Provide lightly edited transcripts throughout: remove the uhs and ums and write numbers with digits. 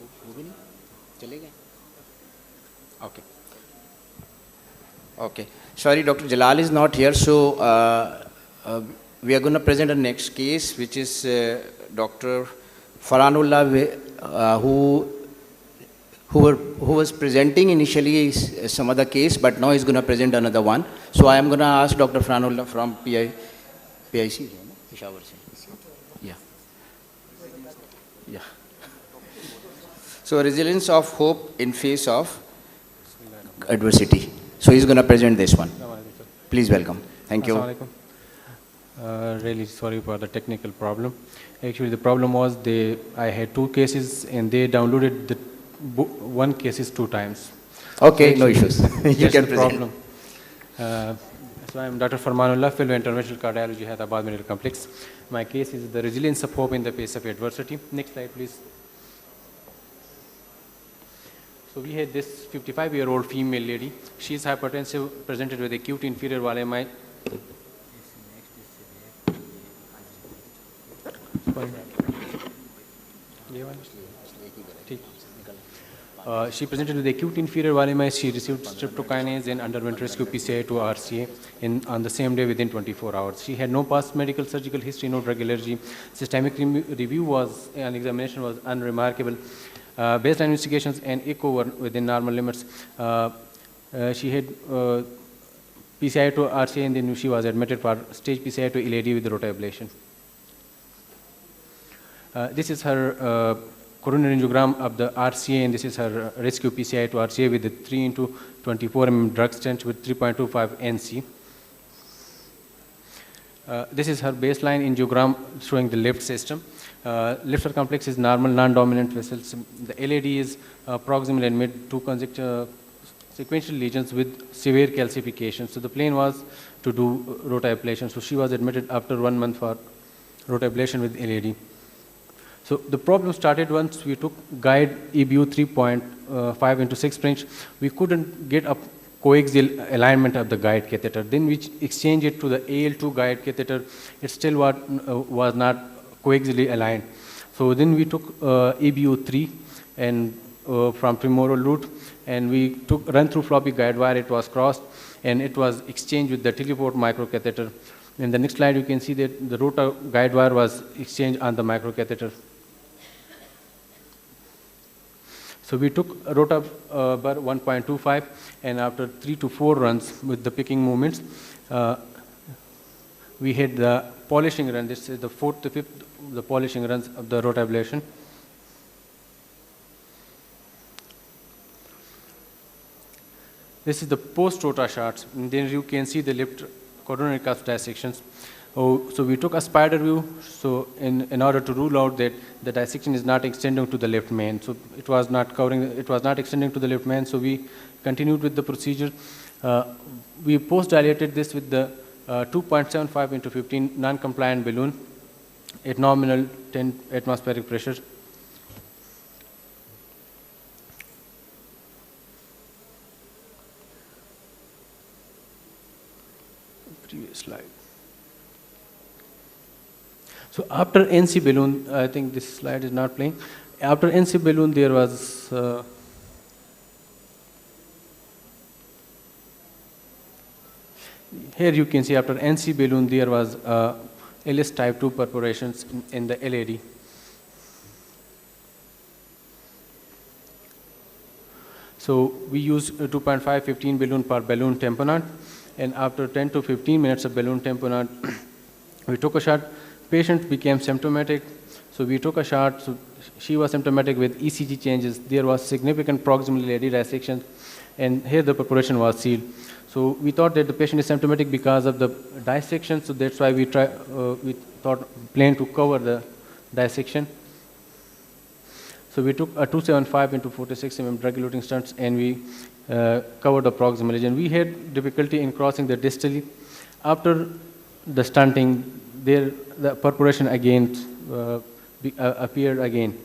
वो भी नहीं चले गए. Okay. Okay. Sorry, Dr. Jalal is not here, so we are going to present the next case, which is Dr. Farman Ullah, who was presenting initially some other case, but now he's going to present another one. So I am going to ask Dr. Farman Ullah from PIC, Peshawar. Yeah. Yeah. So resilience of hope in face of adversity. So he's going to present this one. Please welcome. Thank you. Really sorry for the technical problem. Actually, the problem was I had two cases and they downloaded the one cases 2 times. Okay, no issues. You can present. Problem. So I am Dr. Farman Ullah, Fellow Interventional Cardiology, Hyderabad Medical Complex. My case is the resilience of hope in the face of adversity. Next slide, please. So we had this 55-year-old female lady. She is hypertensive, presented with acute inferior wall MI. She presented with acute inferior wall MI. She received streptokinase and underwent rescue PCI to RCA on the same day within 24 hours. She had no past medical surgical history, no drug allergy. Systemic review and examination was unremarkable. Baseline investigations and echo were within normal limits. She had PCI to RCA and then she was admitted for stage PCI to LAD with rotablation. This is her coronary angiogram of the RCA, and this is her rescue PCI to RCA with the 3 into 24 mm drug stent with 3.25 NC. This is her baseline angiogram showing the left system. Left circumflex is normal, non-dominant vessels. The LAD is proximal and mid, 2 consecutive sequential lesions with severe calcification. So the plan was to do rotablation. So she was admitted after 1 month for rotablation with LAD. So the problem started once we took guide EBU 3.5 into 6 French. We couldn't get a coaxial alignment of the guide catheter. Then we exchanged it to the AL2 guide catheter. It still was not coaxially aligned. So then we took EBU 3 and from femoral root, and we run through floppy guide wire. It was crossed and it was exchanged with the teleport microcatheter. In the next slide, you can see that the rota guide wire was exchanged on the microcatheter. So we took rota bar 1.25, and after 3 to 4 runs with the picking movements, we had the polishing run. This is the 4th to 5th, the polishing runs of the rotablation. This is the post-rota shots. And then you can see the left coronary cusp dissections. So we took a spider view, so in order to rule out that the dissection is not extending to the left main. So it was not extending to the left main, so we continued with the procedure. We post-dilated this with the 2.75 into 15 non-compliant balloon at nominal 10 atmospheric pressure. Previous slide. So after NC balloon, I think this slide is not playing. After NC balloon, there was here you can see after NC balloon there was LS type 2 perforations in the LAD. So we used 2.5 15 balloon per balloon tamponade, and after 10 to 15 minutes of balloon tamponade, we took a shot. Patient became symptomatic, so we took a shot. So she was symptomatic with ECG changes. There was significant proximal LAD dissection, and here the perforation was sealed. So we thought that the patient is symptomatic because of the dissection. So that's why we planned to cover the dissection. So we took a 275 into 46 mm drug-eluting stents, and we covered the proximal lesion. We had difficulty in crossing the distally. After the stenting, the perforation again appeared again.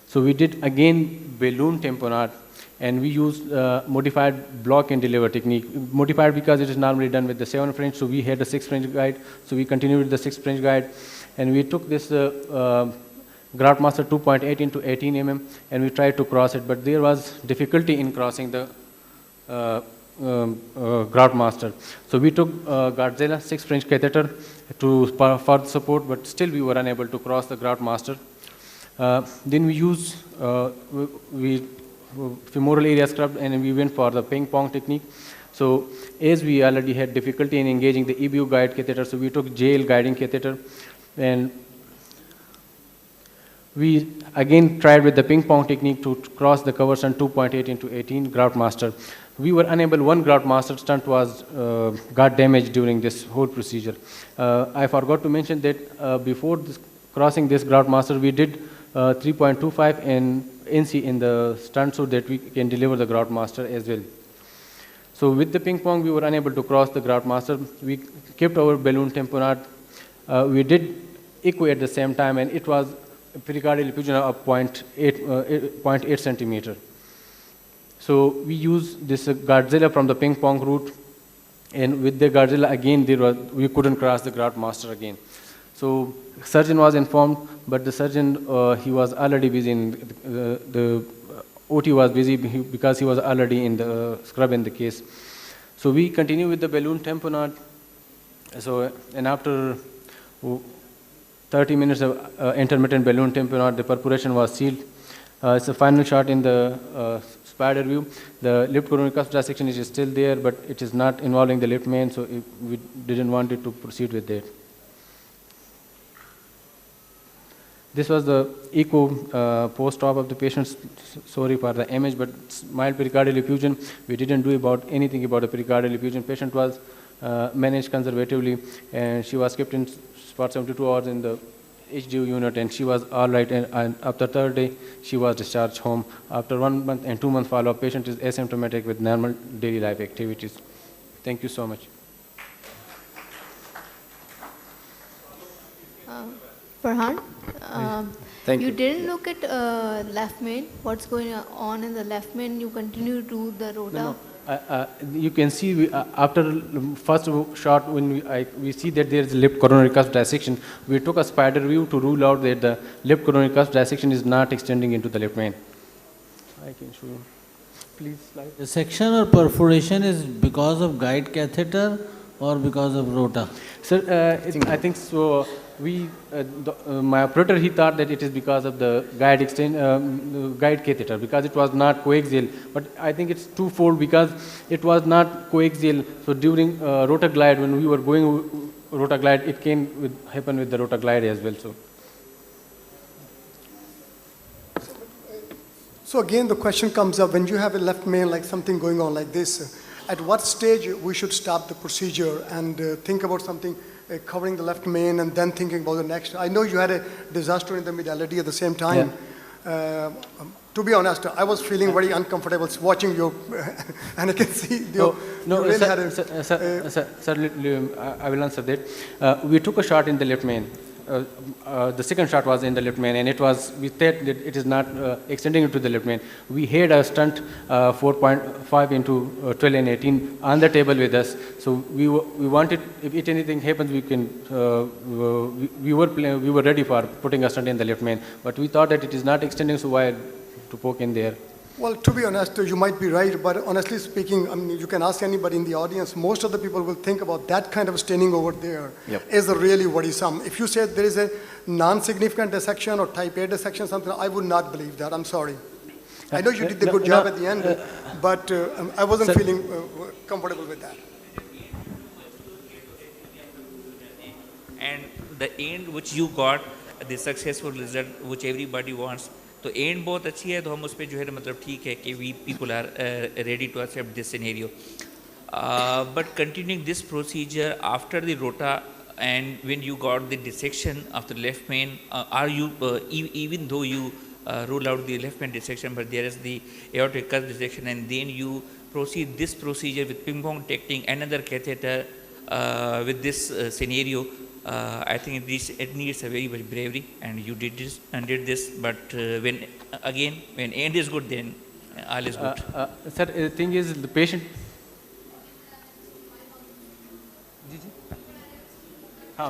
So we did again balloon tamponade, and we used modified block and deliver technique. Modified because it is normally done with the 7 French, so we had a 6 French guide. So we continued with the 6 French guide, And we took this grout master 2.8 into 18 and we tried to cross it, but there was difficulty in crossing the grout master. So we took Gardzella 6 French catheter for the support, but still we were unable to cross the grout master. Then we used femoral area scrub, and we went for the ping pong technique. So as we already had difficulty in engaging the EBU guide catheter, so we took JL guiding catheter, and we again tried with the ping pong technique to cross the cover stunt 2.8 into 18 grout master. We were unable, one grout master stunt got damaged during this whole procedure. I forgot to mention that before crossing this grout master, we did 3.25 and NC in the stunt so that we can deliver the grout master as well. So with the ping pong, we were unable to cross the grout master. We kept our balloon tamponade. We did echo at the same time, and it was pericardial effusion of 0.8 centimeter. So we used this Gardzella from the ping pong route, and with the Gardzella again, we couldn't cross the grout master again. So surgeon was informed, but the surgeon, he was already busy in the OT was busy because he was already in the scrub in the case. So we continue with the balloon tamponade. So, and after 30 minutes of intermittent balloon tamponade, the perforation was sealed. It's a final shot in the spider view. The left coronary cusp dissection is still there, but it is not involving the left main, so we didn't want it to proceed with that. This was the echo post-op of the patient. Sorry for the image, but mild pericardial effusion. We didn't do anything about the pericardial effusion. Patient was managed conservatively, and she was kept in for 72 hours in the HDU unit, and she was all right. And after third day, she was discharged home. After 1 month and 2 month follow-up, patient is asymptomatic with normal daily life activities. Thank you so much. Farhan, Thank you you. didn't look at left main. What's going on in the left main? You continue to do the rota. You can see after first shot when we see that there is left coronary cusp dissection, we took a spider view to rule out that the left coronary cusp dissection is not extending into the left main. I can show you. Please slide. The section or perforation is because of guide catheter or because of rota? Sir, I think so. My operator, he thought that it is because of the guide catheter, because it was not coaxial. But I think it's twofold, because it was not coaxial. So during rotaglide, when we were going rotaglide, it can happen with the rotaglide as well. So again, the question comes up, when you have a left main, like something going on like this, at what stage we should stop the procedure and think about something covering the left main and then thinking about the next? I know you had a disaster in the modality at the same time. Yeah. To be honest, I was feeling very uncomfortable watching you, and I can see you really had a... Sir, I will answer that. We took a shot in the left main. The second shot was in the left main, and we thought that it is not extending into the left main. We had a stunt 4.5 into 12 and 18 on the table with us. So we wanted, if anything happens, we can. We were ready for putting a stunt in the left main, but we thought that it is not extending, so why to poke in there? Well, to be honest, you might be right, but honestly speaking, I mean, you can ask anybody in the audience, most of the people will think about that kind of staining over there is really worrisome. If you said there is a non-significant dissection or type A dissection, something, I would not believe that. I'm sorry. I know you did the good job at the end, but I wasn't feeling comfortable with that. And the end which you got, the successful result which everybody wants, तो and बहुत अच्छी है, तो हम उस पर जो है मतलब ठीक है कि we people are ready to accept this scenario, but continuing this procedure after the rota and when you got the dissection of the left main, are you even though you rule out the left main dissection, but there is the aortic cusp dissection, and then you proceed this procedure with ping pong technique, another catheter with this scenario, I think it needs a very much bravery, and you did this. But when end is good, then all is good. Sir, the thing is, the patient.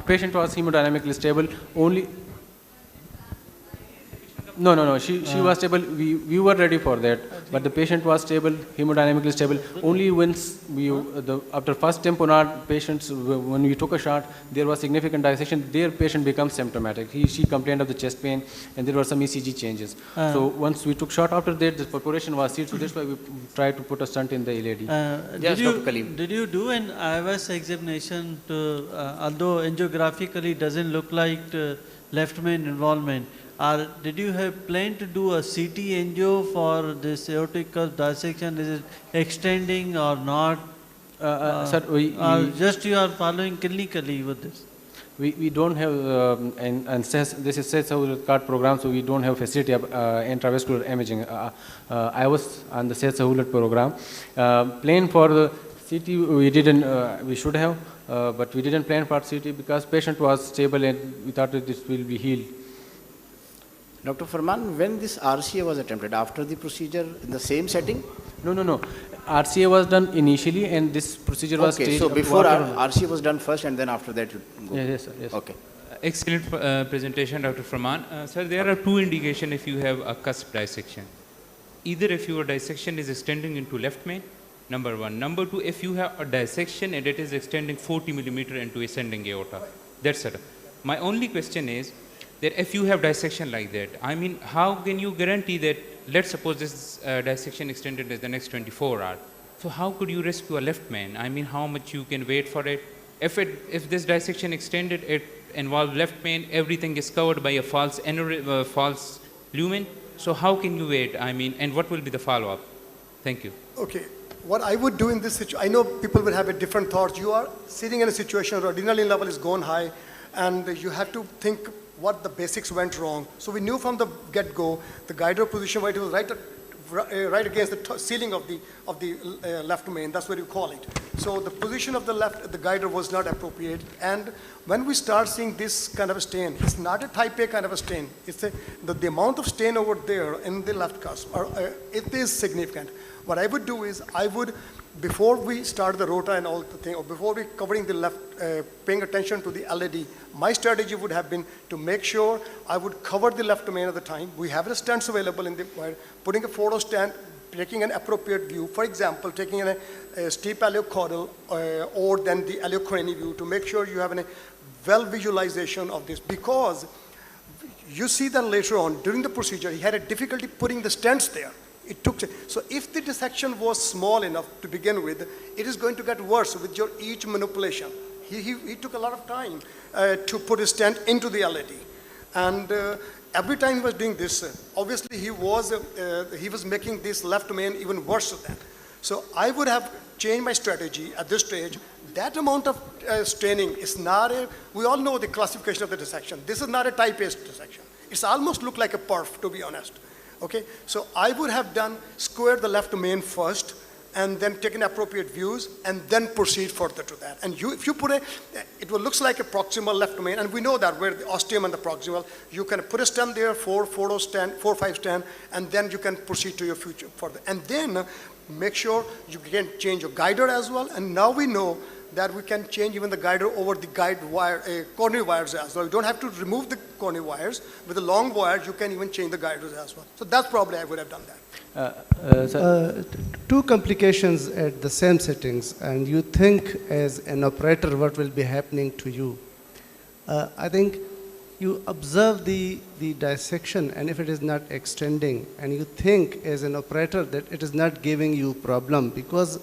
Patient was hemodynamically stable only. No. She was stable. We were ready for that, but the patient was stable, hemodynamically stable. Only once after first tamponade patients, when we took a shot, there was significant dissection. Their patient becomes symptomatic. She complained of the chest pain, and there were some ECG changes. So once we took shot, after that, the perforation was sealed. So that's why we tried to put a stent in the LAD. Yes, Dr. Kaleem. Did you do an IVS examination although angiographically doesn't look like left main involvement? Or did you have planned to do a CT angio for this aortic dissection? Is it extending or not? Sir, or just you are following clinically with this? We don't have, this is Seth card program, so we don't have facility of intravascular imaging. I was on the Seth Sahulat program. Plan for the CT, we should have, but we didn't plan for CT because patient was stable and we thought that this will be healed. Dr. Farman, when this RCA was attempted, after the procedure in the same setting? No. RCA was done initially and this procedure was staged. So before RCA was done first and then after that you go? Yes, sir. Yes. Okay. Excellent presentation, Dr. Farman. Sir, there are two indications if you have a cusp dissection. Either if your dissection is extending into left main, number one. Number two, if you have a dissection and it is extending 40 millimeter into ascending aorta. That's it. My only question is that if you have dissection like that, I mean, how can you guarantee that, let's suppose this dissection extended in the next 24 hours. So how could you rescue a left main? I mean, how much you can wait for it? If this dissection extended, it involves left main, everything is covered by a false lumen. So how can you wait? I mean, and what will be the follow-up? Thank you. Okay. What I would do in this situation, I know people will have a different thoughts. You are sitting in a situation where adrenaline level is gone high and you have to think what the basics went wrong. So we knew from the get-go, the guider position where it was right against the ceiling of the left main. That's what you call it. So the position of the guider was not appropriate. And when we start seeing this kind of a stain, it's not a type A kind of a stain. It's the amount of stain over there in the left cusp, it is significant. What I would do is before we start the rota and all the thing, or before we covering the left, paying attention to the LAD, my strategy would have been to make sure I would cover the left main at the time. We have the stents available in the wire, putting a photo stent, taking an appropriate view. For example, taking a steep aliocaudal or then the aliocrani view to make sure you have a well visualization of this, because you see that later on during the procedure, he had a difficulty putting the stents there. So if the dissection was small enough to begin with, it is going to get worse with your each manipulation. He took a lot of time to put a stent into the LAD. And every time he was doing this, obviously he was making this left main even worse than. So I would have changed my strategy at this stage. That amount of straining is not we all know the classification of the dissection. This is not a type A dissection. It's almost looked like a perf, to be honest. Okay, so I would have square the left main first, and then taken appropriate views, and then proceed further to that. And if you put it looks like a proximal left main, and we know that where the ostium and the proximal, you can put a stent there, 4-5 stent, and then you can proceed to your future further. And then make sure you can change your guider as well. And now we know that we can change even the guider over the guide wire, coronary wires as well. You don't have to remove the coronary wires. With the long wires, you can even change the guiders as well. So that's probably I would have done that. Two complications at the same settings, and you think as an operator what will be happening to you. I think you observe the dissection, and if it is not extending, and you think as an operator that it is not giving you problem, because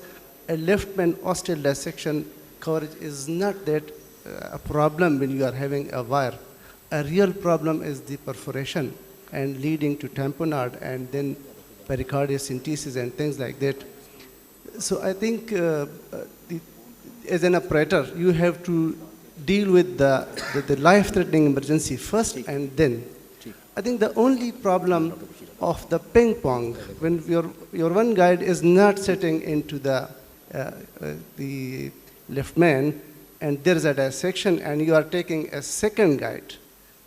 a left main ostial dissection coverage is not that a problem when you are having a wire. A real problem is the perforation and leading to tamponade and then pericardiocentesis and things like that. So I think as an operator, you have to deal with the life-threatening emergency first, and then. I think the only problem of the ping pong, when your one guide is not setting into the left main, and there is a dissection, and you are taking a second guide.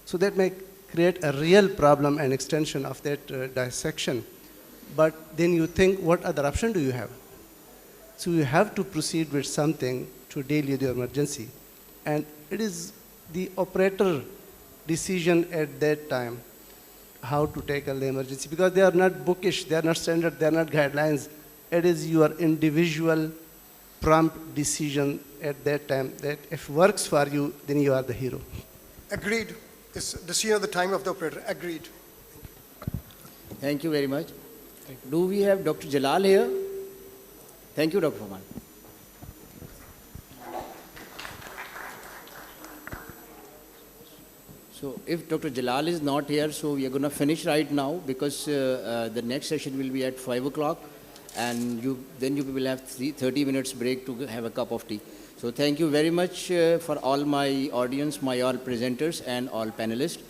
So that may create a real problem and extension of that dissection. But then you think, what other option do you have? So you have to proceed with something to deal with your emergency. And it is the operator decision at that time how to tackle the emergency, because they are not bookish, they are not standard, they are not guidelines. It is your individual prompt decision at that time that if works for you, then you are the hero. Agreed. It's decision of the time of the operator. Agreed. Thank you very much. Do we have Dr. Jalal here? Thank you, Dr. Farman. So if Dr. Jalal is not here, so we are going to finish right now because the next session will be at 5 o'clock and then you will have 30 minutes break to have a cup of tea. So thank you very much for all my audience, my all presenters and all panelists.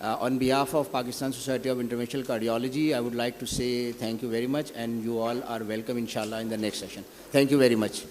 On behalf of Pakistan Society of Interventional Cardiology, I would like to say thank you very much and you all are welcome inshallah in the next session. Thank you very much.